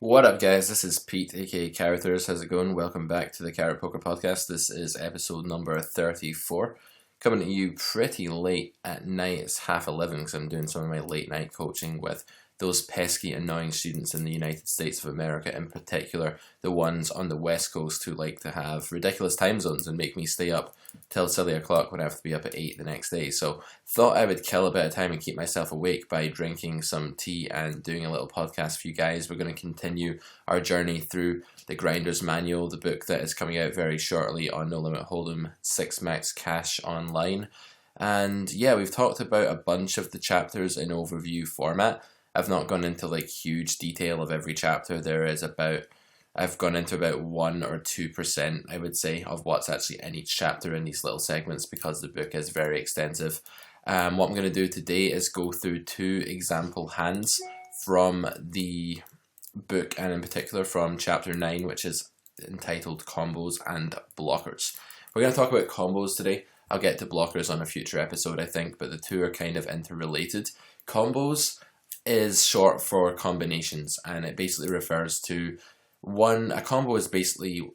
What up, guys? This is Pete, aka Characters. How's it going? Welcome back to the Carrot Poker Podcast. This is episode number 34. Coming to you pretty late at night. It's 11:30 because I'm doing some of my late night coaching with those pesky, annoying students in the United States of America, in particular, the ones on the West Coast who like to have ridiculous time zones and make me stay up till silly o'clock when I have to be up at 8 the next day. So thought I would kill a bit of time and keep myself awake by drinking some tea and doing a little podcast for you guys. We're going to continue our journey through the Grinder's Manual, the book that is coming out very shortly on No Limit Hold'em 6 Max Cash Online. And yeah, we've talked about a bunch of the chapters in overview format. I've not gone into like huge detail of every chapter. I've gone into about 1 or 2%, I would say, of what's actually in each chapter in these little segments because the book is very extensive. What I'm going to do today is go through 2 example hands from the book, and in particular from chapter 9, which is entitled Combos and Blockers. We're going to talk about combos today. I'll get to blockers on a future episode, I think, but the two are kind of interrelated. Combos is short for combinations, and it basically refers to a combo is basically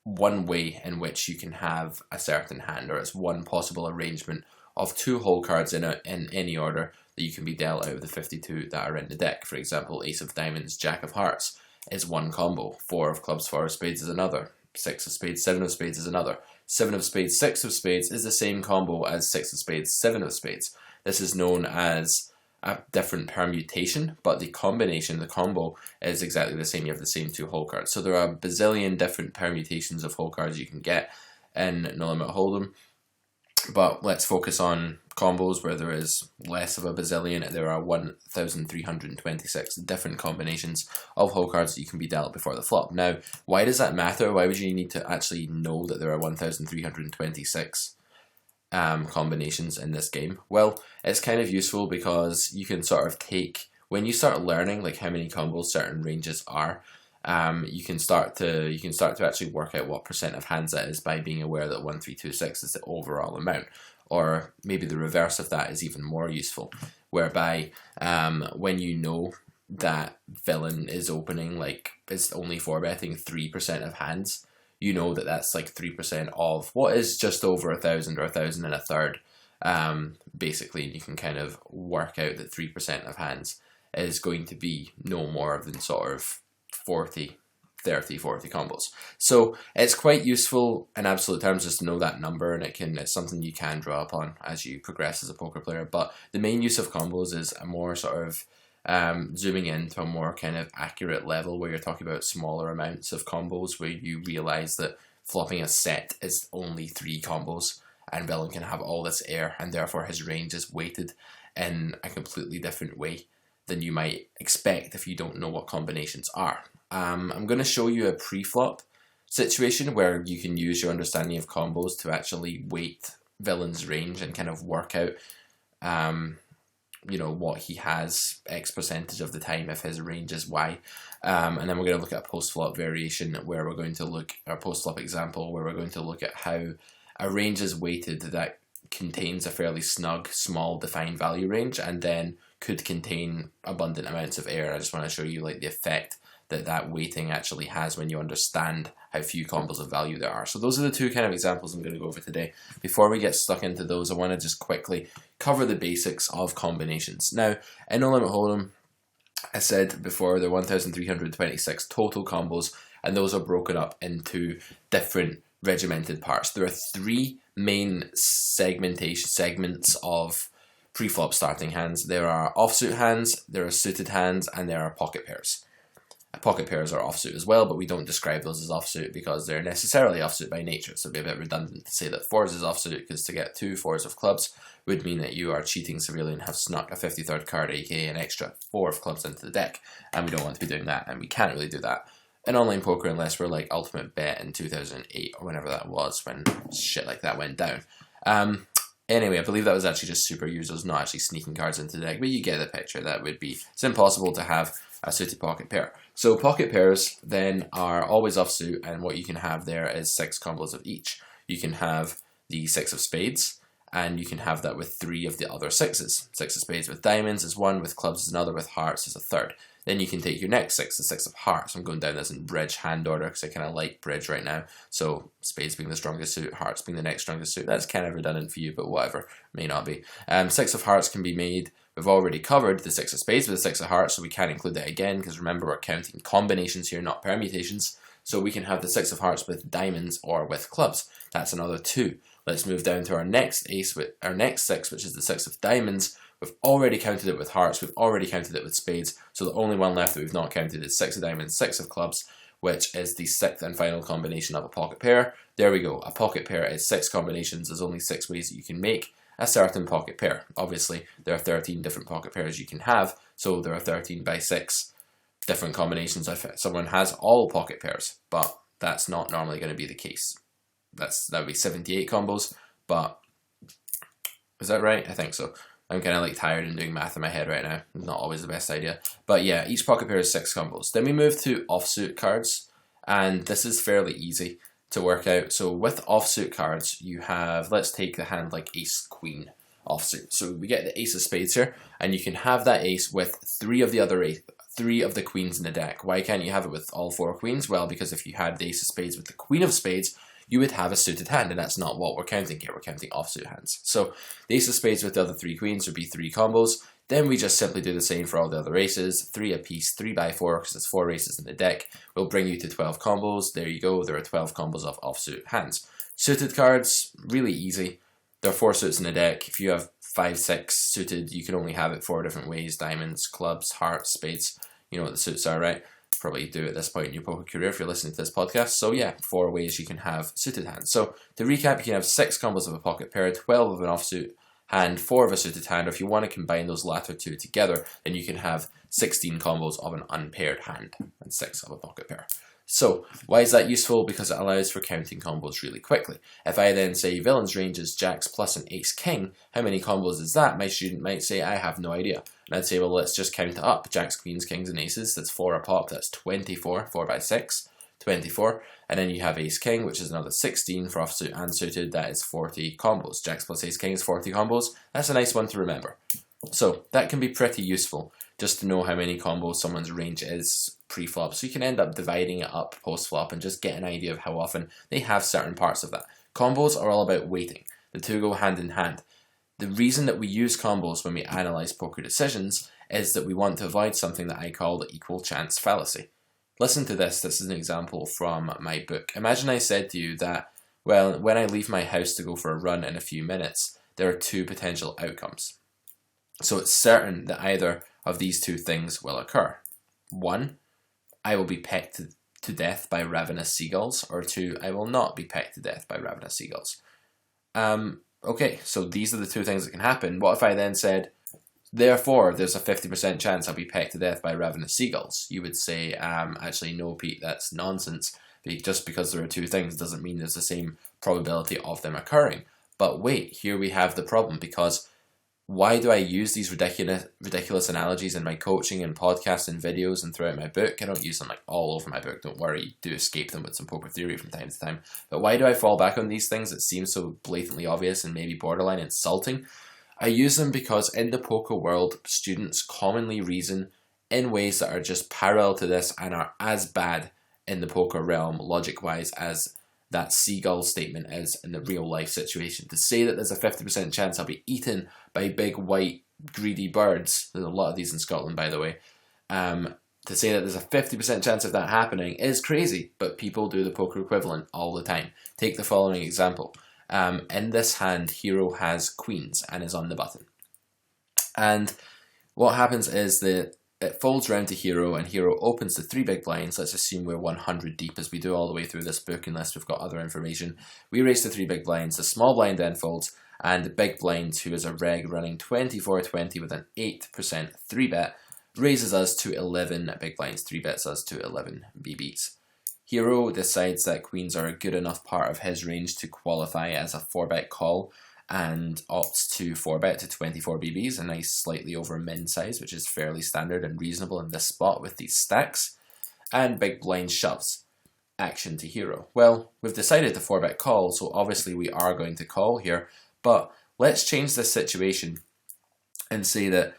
one way in which you can have a certain hand, or it's one possible arrangement of 2 whole cards in any order that you can be dealt out of the 52 that are in the deck. For example, Ace of Diamonds, Jack of Hearts is one combo, 4 of Clubs, 4 of Spades is another, 6 of Spades, 7 of Spades is another, 7 of Spades, 6 of Spades is the same combo as 6 of Spades, 7 of Spades. This is known as a different permutation, but the combo is exactly the same. You have the same 2 whole cards. So there are a bazillion different permutations of whole cards you can get in No Limit Hold'em, but let's focus on combos where there is less of a bazillion. There are 1,326 different combinations of whole cards that you can be dealt before the flop. Now, why does that matter? Why would you need to actually know that there are 1,326 combinations in this game? Well, it's kind of useful because you can sort of when you start learning like how many combos certain ranges are, you can start to actually work out what percent of hands that is by being aware that 1326 is the overall amount. Or maybe the reverse of that is even more useful, whereby when you know that villain is only 4-betting 3% of hands, you know that that's like 3% of what is just over 1,000 or 1,000 and a third. Basically, you can kind of work out that 3% of hands is going to be no more than sort of 40 combos. So it's quite useful in absolute terms just to know that number, and it's something you can draw upon as you progress as a poker player. But the main use of combos is a more sort of zooming into a more kind of accurate level where you're talking about smaller amounts of combos, where you realize that flopping a set is only 3 combos and villain can have all this air, and therefore his range is weighted in a completely different way than you might expect if you don't know what combinations are. I'm going to show you a pre-flop situation where you can use your understanding of combos to actually weight villain's range and kind of work out what he has X percentage of the time if his range is Y. And then we're going to look at a post-flop variation where we're going to look at a post-flop example where we're going to look at how a range is weighted that contains a fairly snug, small, defined value range and then could contain abundant amounts of air. I just want to show you like the effect that weighting actually has when you understand how few combos of value there are. So those are the 2 kind of examples I'm going to go over today. Before we get stuck into those, I want to just quickly cover the basics of combinations. Now, in No Limit Hold'em, I said before, there are 1,326 total combos, and those are broken up into different regimented parts. There are 3 main segments of pre-flop starting hands. There are offsuit hands, there are suited hands, and there are pocket pairs. Pocket pairs are offsuit as well, but we don't describe those as offsuit because they're necessarily offsuit by nature. So it'd be a bit redundant to say that 4s is offsuit, because to get 2 4s of clubs would mean that you are cheating severely and have snuck a 53rd card, aka an extra 4 of clubs into the deck. And we don't want to be doing that, and we can't really do that in online poker unless we're like Ultimate Bet in 2008 or whenever that was, when shit like that went down. Anyway, I believe that was actually just super users not actually sneaking cards into the deck, but you get the picture. It's impossible to have a suited pocket pair. So pocket pairs then are always offsuit, and what you can have there is 6 combos of each. You can have the 6 of spades, and you can have that with 3 of the other 6s. 6 of spades with diamonds is 1, with clubs is another, with hearts is a third. then you can take your next 6, the 6 of hearts. I'm going down this in bridge hand order because I kind of like bridge right now. So spades being the strongest suit, hearts being the next strongest suit. That's kind of redundant for you, but whatever, may not be. 6 of hearts can be made. We've already covered the 6 of spades with the 6 of hearts, so we can't include that again because remember we're counting combinations here, not permutations. So we can have the 6 of hearts with diamonds or with clubs. That's another 2. Let's move down to our next ace, with our next 6, which is the 6 of diamonds. We've already counted it with hearts, we've already counted it with spades, so the only one left that we've not counted is 6 of diamonds, 6 of clubs, which is the 6th and final combination of a pocket pair. There we go, a pocket pair is 6 combinations, there's only 6 ways that you can make a certain pocket pair. Obviously, there are 13 different pocket pairs you can have, so there are 13 by 6 different combinations if someone has all pocket pairs, but that's not normally going to be the case. That would be 78 combos, but is that right? I think so. I'm kind of like tired and doing math in my head right now. Not always the best idea. But yeah, each pocket pair is 6 combos. Then we move to offsuit cards, and this is fairly easy to work out. So with offsuit cards, you have, let's take the hand like ace queen offsuit. So we get the ace of spades here, and you can have that ace with 3 of the queens in the deck. Why can't you have it with all 4 queens? Well, because if you had the ace of spades with the queen of spades, you would have a suited hand, and that's not what we're counting here. We're counting offsuit hands. So the ace of spades with the other 3 queens would be 3 combos. Then we just simply do the same for all the other aces, 3 apiece, 3 by 4, because there's 4 aces in the deck, will bring you to 12 combos. There you go, there are 12 combos of offsuit hands. Suited cards, really easy. There are 4 suits in the deck. If you have 5, 6 suited, you can only have it 4 different ways: diamonds, clubs, hearts, spades. You know what the suits are, right? Probably do at this point in your poker career if you're listening to this podcast. So yeah, 4 ways you can have suited hands. So to recap, you can have 6 combos of a pocket pair, 12 of an offsuit hand, 4 of a suited hand, or if you want to combine those latter 2 together, then you can have 16 combos of an unpaired hand and 6 of a pocket pair. So why is that useful? Because it allows for counting combos really quickly. If I then say villain's range is jacks plus an ace king, how many combos is that? My student might say, I have no idea. And I'd say, well, let's just count it up. Jacks, queens, kings, and aces, that's 4 a pop, that's 24, 4 by 6, 24. And then you have ace king, which is another 16 for offsuit and suited, that is 40 combos. Jacks plus ace king is 40 combos. That's a nice one to remember. So that can be pretty useful, just to know how many combos someone's range is pre-flop. So you can end up dividing it up post-flop and just get an idea of how often they have certain parts of that. Combos are all about weighting. The 2 go hand in hand. The reason that we use combos when we analyze poker decisions is that we want to avoid something that I call the equal chance fallacy. Listen to this. This is an example from my book. Imagine I said to you that, well, when I leave my house to go for a run in a few minutes, there are 2 potential outcomes. So it's certain that either of these 2 things will occur. 1, I will be pecked to death by ravenous seagulls, or 2, I will not be pecked to death by ravenous seagulls. Okay, so these are the 2 things that can happen. What if I then said, therefore, there's a 50% chance I'll be pecked to death by ravenous seagulls? You would say, actually, no, Pete, that's nonsense. Just because there are 2 things doesn't mean there's the same probability of them occurring. But wait, here we have the problem, because why do I use these ridiculous analogies in my coaching and podcasts and videos and throughout my book? I don't use them like all over my book, don't worry, you do escape them with some poker theory from time to time. But why do I fall back on these things that seem so blatantly obvious and maybe borderline insulting? I use them because in the poker world, students commonly reason in ways that are just parallel to this and are as bad in the poker realm, logic-wise, as that seagull statement is in the real life situation. To say that there's a 50% chance I'll be eaten by big white greedy birds, there's a lot of these in Scotland by the way, to say that there's a 50% chance of that happening is crazy, but people do the poker equivalent all the time. Take the following example. In this hand, hero has queens and is on the button. And what happens is that it folds round to hero, and hero opens the 3 big blinds. Let's assume we're 100 deep, as we do all the way through this book, unless we've got other information. We raise the 3 big blinds, the small blind then folds, and the big blind, who is a reg running 24-20 with an 8% 3-bet, raises us to 11 big blinds, 3-bets us to 11 BBs. Hero decides that queens are a good enough part of his range to qualify as a 4-bet call, and opts to 4-bet to 24 BBs, a nice slightly over min size, which is fairly standard and reasonable in this spot with these stacks. And big blind shoves. Action to hero. Well, we've decided to 4-bet call, so obviously we are going to call here, but let's change this situation and say that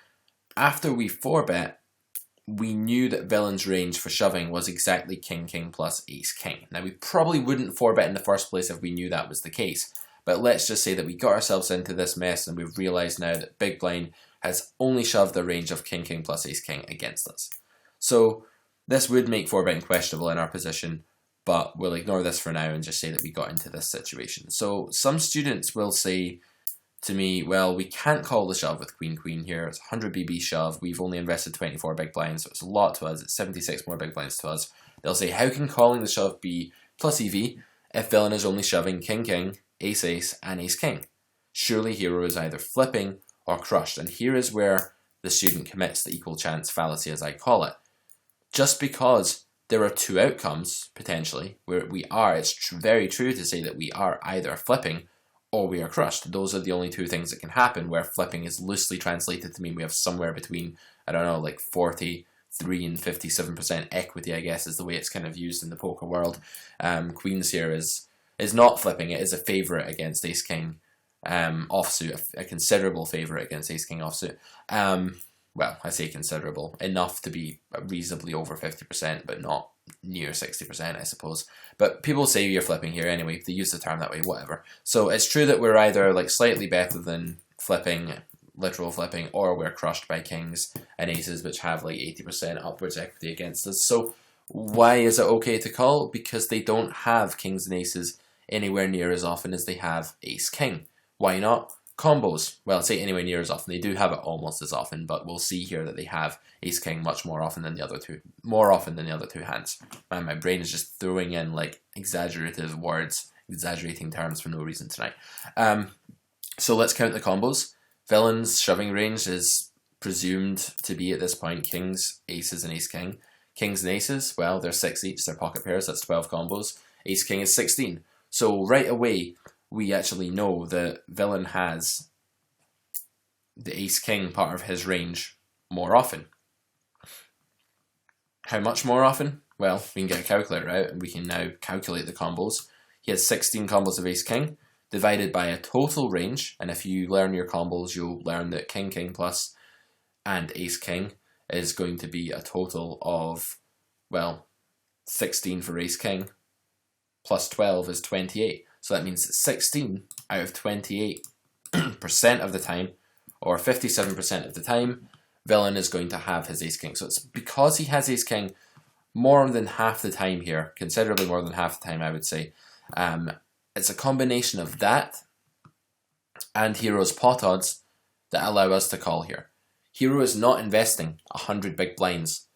after we 4-bet, we knew that villain's range for shoving was exactly king, king plus ace, king. Now, we probably wouldn't 4-bet in the first place if we knew that was the case. But let's just say that we got ourselves into this mess and we've realised now that big blind has only shoved the range of king, king plus ace, king against us. So this would make 4-betting questionable in our position, but we'll ignore this for now and just say that we got into this situation. So some students will say to me, well, we can't call the shove with queen, queen here. It's 100 BB shove. We've only invested 24 big blinds, so it's a lot to us. It's 76 more big blinds to us. They'll say, how can calling the shove be plus EV if villain is only shoving king, king, ace, ace, and ace, king? Surely hero is either flipping or crushed. And here is where the student commits the equal chance fallacy, as I call it. Just because there are two outcomes, potentially, where we are, it's very true to say that we are either flipping or we are crushed. Those are the only two things that can happen, where flipping is loosely translated to mean we have somewhere between, I don't know, like 43 and 57% equity, I guess, is the way it's kind of used in the poker world. Queens here is not flipping. It is a favourite against ace king offsuit, a considerable favourite against ace king offsuit. Well, I say considerable, enough to be reasonably over 50%, but not near 60%, I suppose. But people say you're flipping here anyway. They use the term that way, whatever. So it's true that we're either like slightly better than flipping, literal flipping, or we're crushed by kings and aces, which have like 80% upwards equity against us. So why is it okay to call? Because they don't have kings and aces anywhere near as often as they have ace king. Why not? Combos. Well, I'd say anywhere near as often. They do have it almost as often, but we'll see here that they have ace king much more often than the other two. More often than the other two hands. Man, my brain is just throwing in like exaggerative words, exaggerating terms for no reason tonight. So let's count the combos. Villain's shoving range is presumed to be at this point kings, aces, and ace king. Kings and aces, well, they're 6 each. They're pocket pairs. That's 12 combos. Ace king is 16. So right away, we actually know that villain has the ace king part of his range more often. How much more often? Well, we can get a calculator out and we can now calculate the combos. He has 16 combos of ace king divided by a total range, and if you learn your combos, you'll learn that king, king plus and ace king is going to be a total of, well, 16 for ace king plus 12 is 28. So that means that 16 out of 28% of the time, or 57% of the time, villain is going to have his ace king. So it's because he has ace king more than half the time here, considerably more than half the time, I would say. It's a combination of that and hero's pot odds that allow us to call here. Hero is not investing 100 big blinds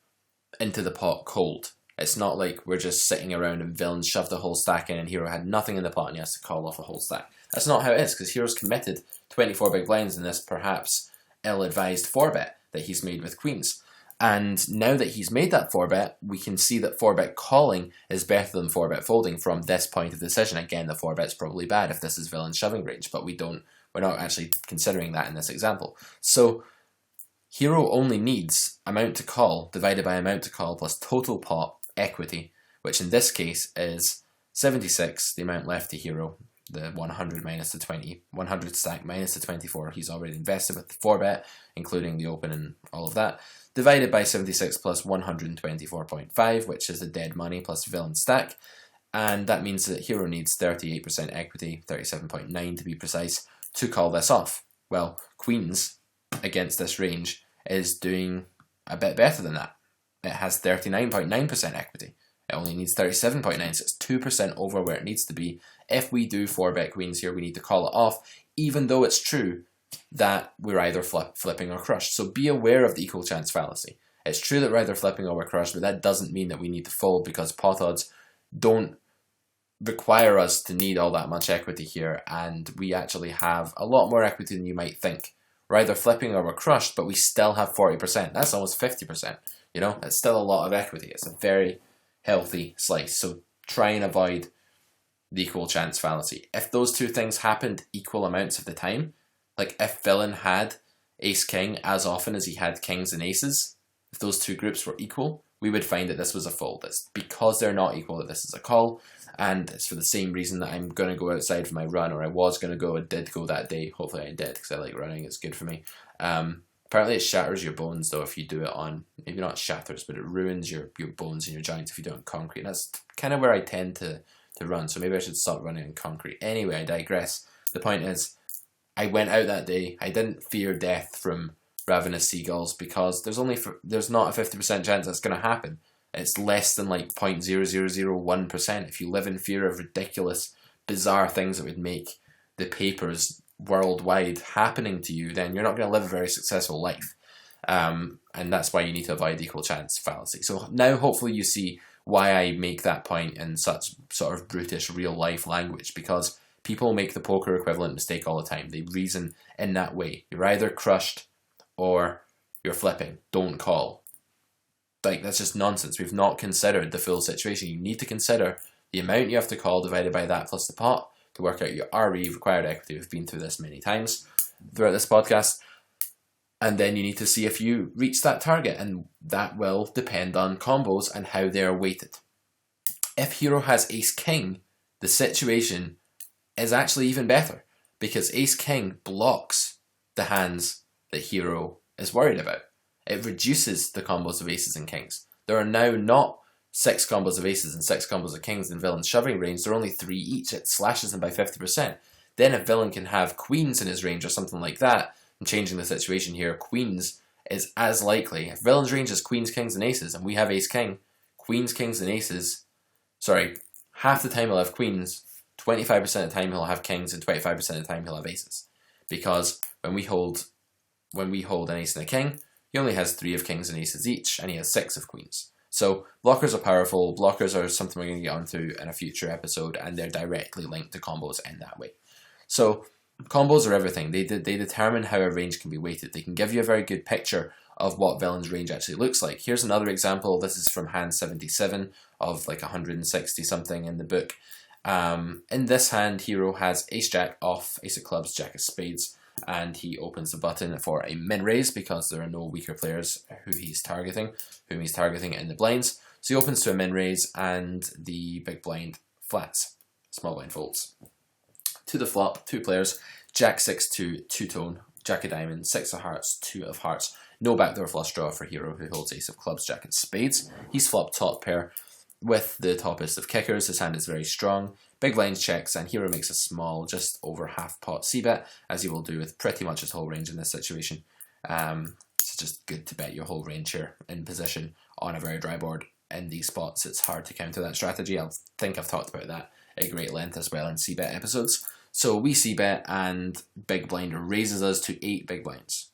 into the pot cold. It's not like we're just sitting around and villain shoved the whole stack in and hero had nothing in the pot and he has to call off a whole stack. That's not how it is, because hero's committed 24 big blinds in this perhaps ill-advised 4-bet that he's made with queens. And now that he's made that 4-bet, we can see that 4-bet calling is better than 4-bet folding from this point of decision. Again, the 4-bet's probably bad if this is villain shoving range, but we're not actually considering that in this example. So hero only needs amount to call divided by amount to call plus total pot equity, which in this case is 76, the amount left to hero, the 100 minus the 20, 100 stack minus the 24 he's already invested with the 4-bet, including the open and all of that, divided by 76 plus 124.5, which is the dead money plus villain stack, and that means that hero needs 38% equity, 37.9 to be precise, to call this off. Well, queens against this range is doing a bit better than that. It has 39.9% equity. It only needs 37.9, so it's 2% over where it needs to be. If we do 4-bet queens here, we need to call it off, even though it's true that we're either flipping or crushed. So be aware of the equal chance fallacy. It's true that we're either flipping or we're crushed, but that doesn't mean that we need to fold, because pot odds don't require us to need all that much equity here, and we actually have a lot more equity than you might think. We're either flipping or we're crushed, but we still have 40%. That's almost 50%. You know, it's still a lot of equity. It's a very healthy slice. So try and avoid the equal chance fallacy. If those two things happened equal amounts of the time, like if villain had ace king as often as he had kings and aces, if those two groups were equal, we would find that this was a fold. It's because they're not equal that this is a call, and it's for the same reason that I'm going to go outside for my run, or I was going to go and did go that day. Hopefully I did, because I like running, it's good for me. Apparently it shatters your bones though if you do it on, maybe not shatters, but it ruins your bones and your joints if you do it on concrete. And that's kind of where I tend to run, so maybe I should stop running on concrete. Anyway, I digress. The point is, I went out that day. I didn't fear death from ravenous seagulls because there's not a 50% chance that's going to happen. It's less than like 0.0001%. If you live in fear of ridiculous, bizarre things that would make the papers worldwide happening to you, then you're not going to live a very successful life. And that's why you need to avoid the equal chance fallacy. So now hopefully you see why I make that point in such sort of brutish real life language, because people make the poker equivalent mistake all the time. They reason in that way. You're either crushed or you're flipping. Don't call. Like, that's just nonsense. We've not considered the full situation. You need to consider the amount you have to call divided by that plus the pot to work out your RE, required equity. We've been through this many times throughout this podcast. And then you need to see if you reach that target, and that will depend on combos and how they are weighted. If hero has ace-king, the situation is actually even better, because ace-king blocks the hands that hero is worried about. It reduces the combos of aces and kings. There are now not 6 combos of aces and 6 combos of kings in villain's shoving range. There are only 3 each. It slashes them by 50%. Then if villain can have queens in his range or something like that, and changing the situation here, queens is as likely. If villain's range is queens, kings, and aces, and we have ace-king, queens, kings, and aces, half the time he'll have queens, 25% of the time he'll have kings, and 25% of the time he'll have aces. Because when we hold an ace and a king, he only has 3 of kings and aces each, and he has 6 of queens. So blockers are powerful. Blockers are something we're going to get onto in a future episode, and they're directly linked to combos in that way. So combos are everything. They determine how a range can be weighted. They can give you a very good picture of what villain's range actually looks like. Here's another example. This is from hand 77 of like 160 something in the book. In this hand, hero has ace-jack off, ace of clubs, jack of spades, and he opens the button for a min-raise because there are no weaker players whom he's targeting in the blinds. So he opens to a min-raise, and the big blind flats. Small blind folds. To the flop, 2 players, jack 6-2, 2-tone, jack of diamonds, 6 of hearts, 2 of hearts. No backdoor flush draw for hero who holds ace of clubs, jack of spades. He's flopped top pair with the toppest of kickers. His hand is very strong. Big blind checks, and hero makes a small, just over half pot c-bet, as he will do with pretty much his whole range in this situation. It's just good to bet your whole range here in position on a very dry board. In these spots, it's hard to counter that strategy. I think I've talked about that at great length as well in c-bet episodes. So we c-bet, and big blinder raises us to 8 big blinds.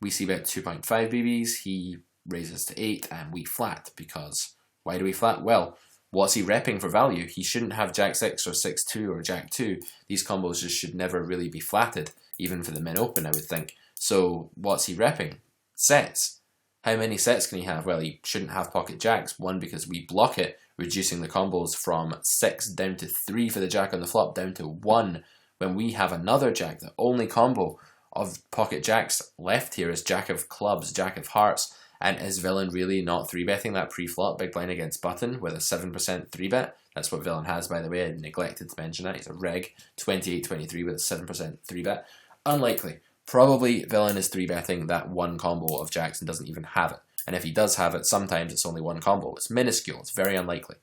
We c-bet 2.5 BBs, he raises to 8, and we flat, because why do we flat? Well, what's he repping for value? He shouldn't have jack 6 or 6-2 or jack 2. These combos just should never really be flatted, even for the min open, I would think. So what's he repping? Sets. How many sets can he have? Well, he shouldn't have pocket jacks. 1, because we block it, reducing the combos from 6 down to 3 for the jack on the flop, down to 1 when we have another jack. The only combo of pocket jacks left here is jack of clubs, jack of hearts. And is villain really not 3-betting that pre-flop big blind against button with a 7% 3-bet? That's what villain has, by the way. I neglected to mention that. He's a reg 28-23 with a 7% 3-bet. Unlikely. Probably villain is 3-betting that one combo of jacks and doesn't even have it. And if he does have it, sometimes it's only one combo. It's minuscule. It's very unlikely.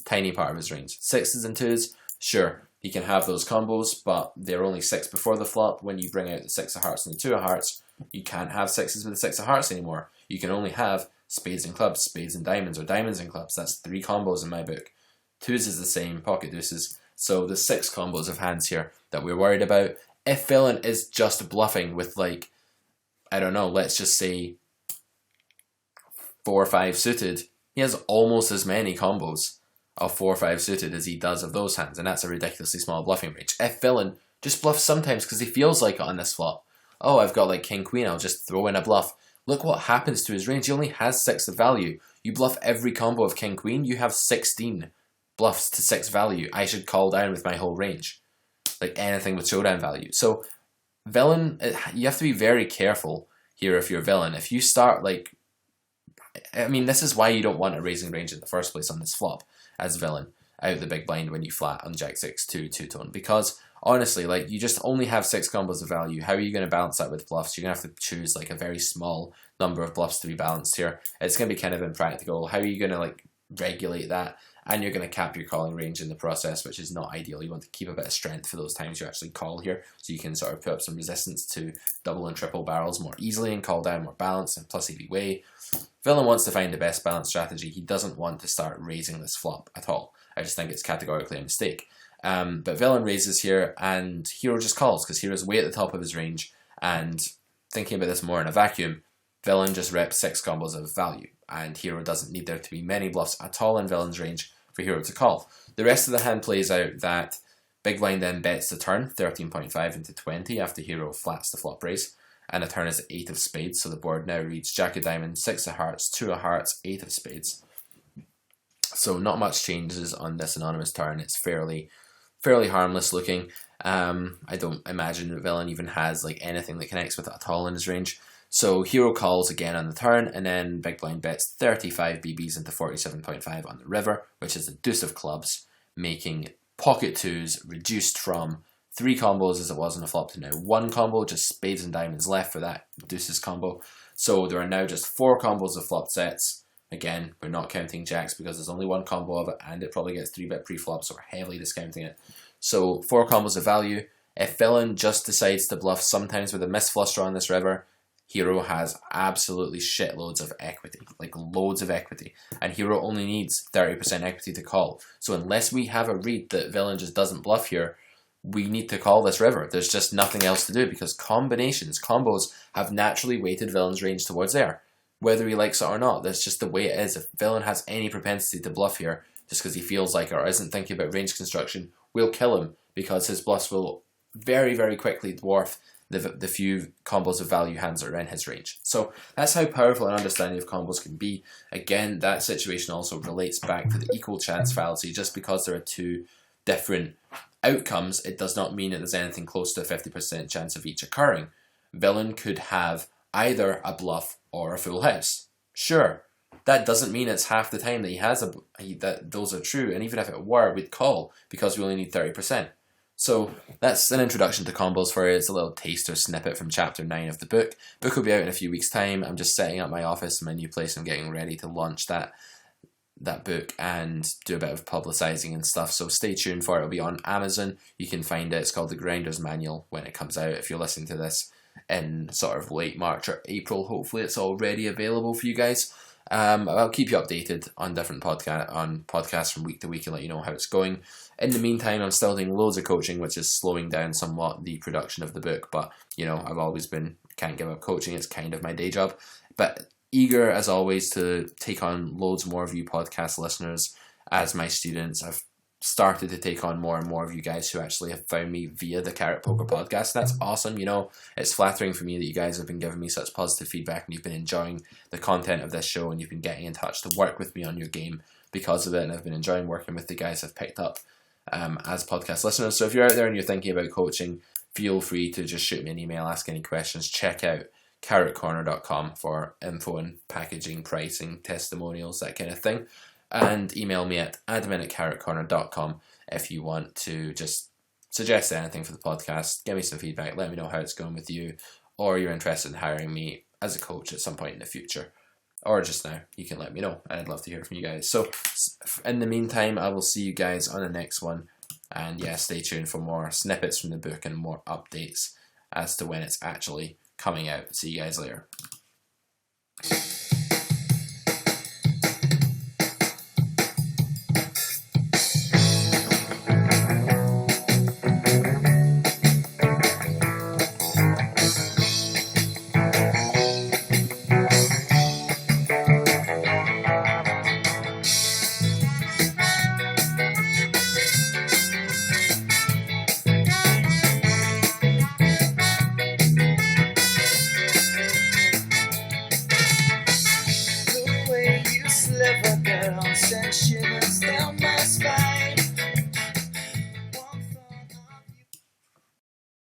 Tiny part of his range. 6s and 2s, sure, he can have those combos, but they're only 6 before the flop. When you bring out the 6 of hearts and the 2 of hearts, you can't have 6s with the 6 of hearts anymore. You can only have spades and clubs, spades and diamonds, or diamonds and clubs. That's 3 combos in my book. 2s is the same, pocket deuces. So the 6 combos of hands here that we're worried about. If villain is just bluffing with, like, I don't know, let's just say 4 or 5 suited, he has almost as many combos of 4 or 5 suited as he does of those hands, and that's a ridiculously small bluffing range. If villain just bluffs sometimes because he feels like it on this flop. Oh, I've got like king queen, I'll just throw in a bluff. Look what happens to his range. He only has 6 of value. You bluff every combo of king queen, you have 16 bluffs to 6 value. I should call down with my whole range. Like anything with showdown value. So villain, you have to be very careful here if you're villain. If you start like, I mean, this is why you don't want a raising range in the first place on this flop as villain out the big blind when you flat on jack 6 2 2-tone, because honestly, like, you just only have 6 combos of value. How are you going to balance that with bluffs? You're going to have to choose like a very small number of bluffs to be balanced here. It's going to be kind of impractical. How are you going to like regulate that? And you're going to cap your calling range in the process, which is not ideal. You want to keep a bit of strength for those times you actually call here, so you can sort of put up some resistance to double and triple barrels more easily and call down more balance and plus EV way. Villain wants to find the best balance strategy. He doesn't want to start raising this flop at all. I just think it's categorically a mistake. But Villain raises here, and Hero just calls, because Hero's way at the top of his range, and thinking about this more in a vacuum, Villain just reps 6 combos of value, and Hero doesn't need there to be many bluffs at all in Villain's range for Hero to call. The rest of the hand plays out that Big Blind then bets the turn, 13.5 into 20 after Hero flats the flop raise, and the turn is 8 of spades, so the board now reads Jack of diamonds, 6 of hearts, 2 of hearts, 8 of spades. So not much changes on this anonymous turn. It's fairly harmless looking. I don't imagine that Villain even has like anything that connects with it at all in his range. So Hero calls again on the turn, and then Big Blind bets 35 BBs into 47.5 on the river, which is the deuce of clubs, making pocket twos reduced from 3 combos as it was on the flop to now 1 combo, just spades and diamonds left for that deuces combo. So there are now just 4 combos of flop sets. Again, we're not counting jacks because there's only 1 combo of it, and it probably gets 3-bet pre-flop, so we're heavily discounting it. So 4 combos of value. If Villain just decides to bluff sometimes with a miss flush draw on this river, Hero has absolutely shitloads of equity, like loads of equity, and Hero only needs 30% equity to call. So unless we have a read that Villain just doesn't bluff here, we need to call this river. There's just nothing else to do, because combos have naturally weighted Villain's range towards there, whether he likes it or not. That's just the way it is. If Villain has any propensity to bluff here, just because he feels like it or isn't thinking about range construction, we'll kill him, because his bluffs will very, very quickly dwarf the few combos of value hands that are in his range. So that's how powerful an understanding of combos can be. Again, that situation also relates back to the equal chance fallacy. Just because there are 2 different outcomes, it does not mean that there's anything close to a 50% chance of each occurring. Villain could have either a bluff or a full house. Sure, that doesn't mean it's half the time that he has that those are true, and even if it were, we'd call, because we only need 30%. So that's an introduction to combos for you. It's a little taster snippet from chapter 9 of the book. Book will be out in a few weeks' time. I'm just setting up my office in my new place. I'm getting ready to launch that book and do a bit of publicising and stuff. So stay tuned for it. It'll be on Amazon. You can find it. It's called The Grinder's Manual when it comes out. If you're listening to this in sort of late March or April, hopefully it's already available for you guys. I'll keep you updated on different podcasts from week to week and let you know how it's going. In the meantime, I'm still doing loads of coaching, which is slowing down somewhat the production of the book. But, you know, I've always can't give up coaching. It's kind of my day job. But eager, as always, to take on loads more of you podcast listeners as my students. I've started to take on more and more of you guys who actually have found me via the Carrot Poker podcast. That's awesome. You know, it's flattering for me that you guys have been giving me such positive feedback and you've been enjoying the content of this show and you've been getting in touch to work with me on your game because of it. And I've been enjoying working with the guys I've picked up as podcast listeners. So if you're out there and you're thinking about coaching, feel free to just shoot me an email, ask any questions. Check out carrotcorner.com for info and packaging, pricing, testimonials, that kind of thing. And email me at admin@carrotcorner.com if you want to just suggest anything for the podcast, give me some feedback, let me know how it's going with you, or you're interested in hiring me as a coach at some point in the future, or just now, you can let me know, and I'd love to hear from you guys. So in the meantime, I will see you guys on the next one, and yeah, stay tuned for more snippets from the book and more updates as to when it's actually coming out. See you guys later. Girl, since you